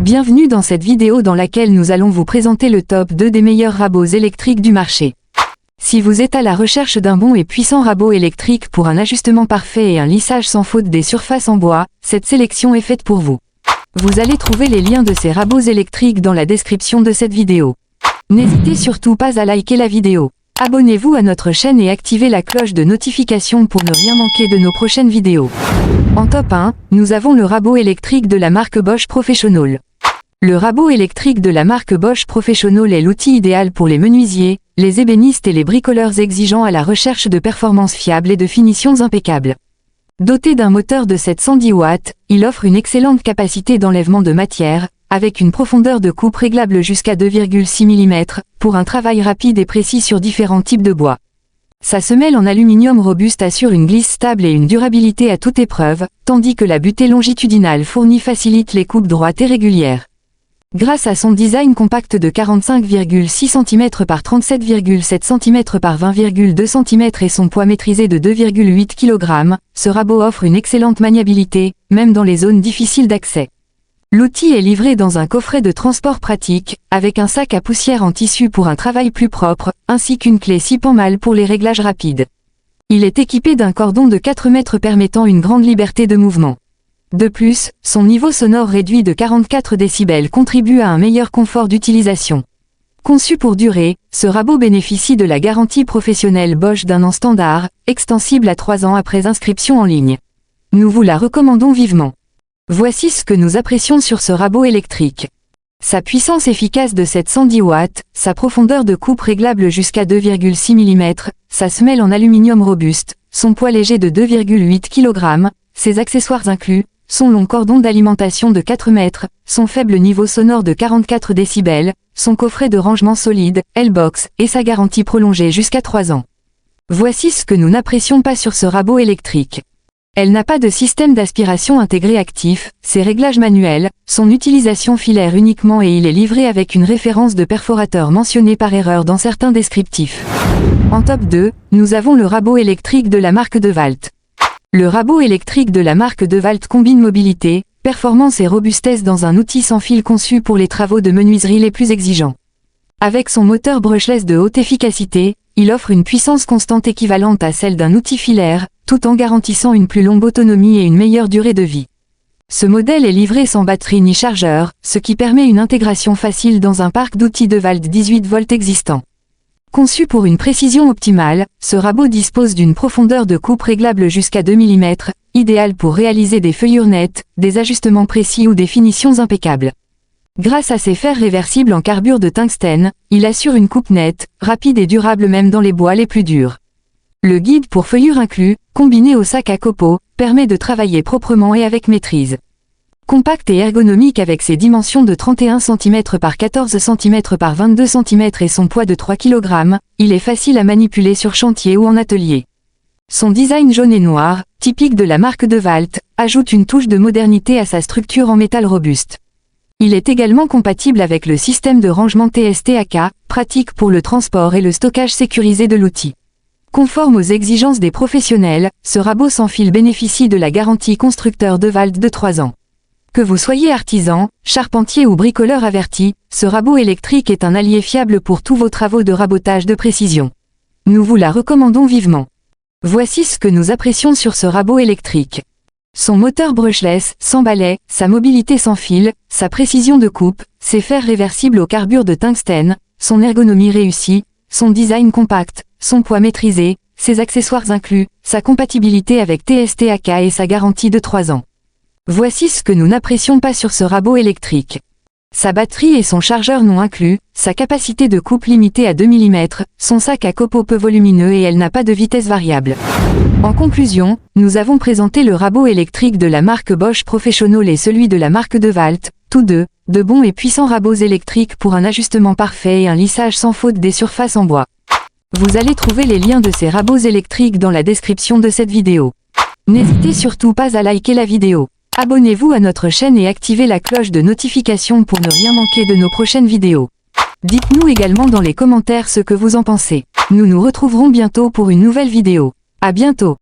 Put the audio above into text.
Bienvenue dans cette vidéo dans laquelle nous allons vous présenter le top 2 des meilleurs rabots électriques du marché. Si vous êtes à la recherche d'un bon et puissant rabot électrique pour un ajustement parfait et un lissage sans faute des surfaces en bois, cette sélection est faite pour vous. Vous allez trouver les liens de ces rabots électriques dans la description de cette vidéo. N'hésitez surtout pas à liker la vidéo. Abonnez-vous à notre chaîne et activez la cloche de notification pour ne rien manquer de nos prochaines vidéos. En top 1, nous avons le rabot électrique de la marque Bosch Professional. Le rabot électrique de la marque Bosch Professional est l'outil idéal pour les menuisiers, les ébénistes et les bricoleurs exigeants à la recherche de performances fiables et de finitions impeccables. Doté d'un moteur de 710 watts, il offre une excellente capacité d'enlèvement de matière, avec une profondeur de coupe réglable jusqu'à 2,6 mm, pour un travail rapide et précis sur différents types de bois. Sa semelle en aluminium robuste assure une glisse stable et une durabilité à toute épreuve, tandis que la butée longitudinale fournie facilite les coupes droites et régulières. Grâce à son design compact de 45,6 cm par 37,7 cm par 20,2 cm et son poids maîtrisé de 2,8 kg, ce rabot offre une excellente maniabilité, même dans les zones difficiles d'accès. L'outil est livré dans un coffret de transport pratique, avec un sac à poussière en tissu pour un travail plus propre, ainsi qu'une clé 6 pans-mal pour les réglages rapides. Il est équipé d'un cordon de 4 mètres permettant une grande liberté de mouvement. De plus, son niveau sonore réduit de 44 décibels contribue à un meilleur confort d'utilisation. Conçu pour durer, ce rabot bénéficie de la garantie professionnelle Bosch d'un an standard, extensible à 3 ans après inscription en ligne. Nous vous la recommandons vivement. Voici ce que nous apprécions sur ce rabot électrique. Sa puissance efficace de 710 watts, sa profondeur de coupe réglable jusqu'à 2,6 mm, sa semelle en aluminium robuste, son poids léger de 2,8 kg, ses accessoires inclus, son long cordon d'alimentation de 4 mètres, son faible niveau sonore de 44 décibels, son coffret de rangement solide, L-Box, et sa garantie prolongée jusqu'à 3 ans. Voici ce que nous n'apprécions pas sur ce rabot électrique. Elle n'a pas de système d'aspiration intégré actif, ses réglages manuels, son utilisation filaire uniquement et il est livré avec une référence de perforateur mentionnée par erreur dans certains descriptifs. En top 2, nous avons le rabot électrique de la marque DeWalt. Le rabot électrique de la marque DeWalt combine mobilité, performance et robustesse dans un outil sans fil conçu pour les travaux de menuiserie les plus exigeants. Avec son moteur brushless de haute efficacité, il offre une puissance constante équivalente à celle d'un outil filaire, tout en garantissant une plus longue autonomie et une meilleure durée de vie. Ce modèle est livré sans batterie ni chargeur, ce qui permet une intégration facile dans un parc d'outils DeWalt 18 volts existant. Conçu pour une précision optimale, ce rabot dispose d'une profondeur de coupe réglable jusqu'à 2 mm, idéal pour réaliser des feuillures nettes, des ajustements précis ou des finitions impeccables. Grâce à ses fers réversibles en carbure de tungstène, il assure une coupe nette, rapide et durable même dans les bois les plus durs. Le guide pour feuillure inclus, combiné au sac à copeaux, permet de travailler proprement et avec maîtrise. Compact et ergonomique avec ses dimensions de 31 cm par 14 cm par 22 cm et son poids de 3 kg, il est facile à manipuler sur chantier ou en atelier. Son design jaune et noir, typique de la marque DeWalt, ajoute une touche de modernité à sa structure en métal robuste. Il est également compatible avec le système de rangement TST-AK, pratique pour le transport et le stockage sécurisé de l'outil. Conforme aux exigences des professionnels, ce rabot sans fil bénéficie de la garantie constructeur DeWalt de 3 ans. Que vous soyez artisan, charpentier ou bricoleur averti, ce rabot électrique est un allié fiable pour tous vos travaux de rabotage de précision. Nous vous la recommandons vivement. Voici ce que nous apprécions sur ce rabot électrique. Son moteur brushless, sans balai, sa mobilité sans fil, sa précision de coupe, ses fers réversibles au carbure de tungstène, son ergonomie réussie, son design compact, son poids maîtrisé, ses accessoires inclus, sa compatibilité avec TST-AK et sa garantie de 3 ans. Voici ce que nous n'apprécions pas sur ce rabot électrique. Sa batterie et son chargeur non inclus, sa capacité de coupe limitée à 2 mm, son sac à copeaux peu volumineux et elle n'a pas de vitesse variable. En conclusion, nous avons présenté le rabot électrique de la marque Bosch Professional et celui de la marque DeWalt, tous deux, de bons et puissants rabots électriques pour un ajustement parfait et un lissage sans faute des surfaces en bois. Vous allez trouver les liens de ces rabots électriques dans la description de cette vidéo. N'hésitez surtout pas à liker la vidéo. Abonnez-vous à notre chaîne et activez la cloche de notification pour ne rien manquer de nos prochaines vidéos. Dites-nous également dans les commentaires ce que vous en pensez. Nous nous retrouverons bientôt pour une nouvelle vidéo. À bientôt.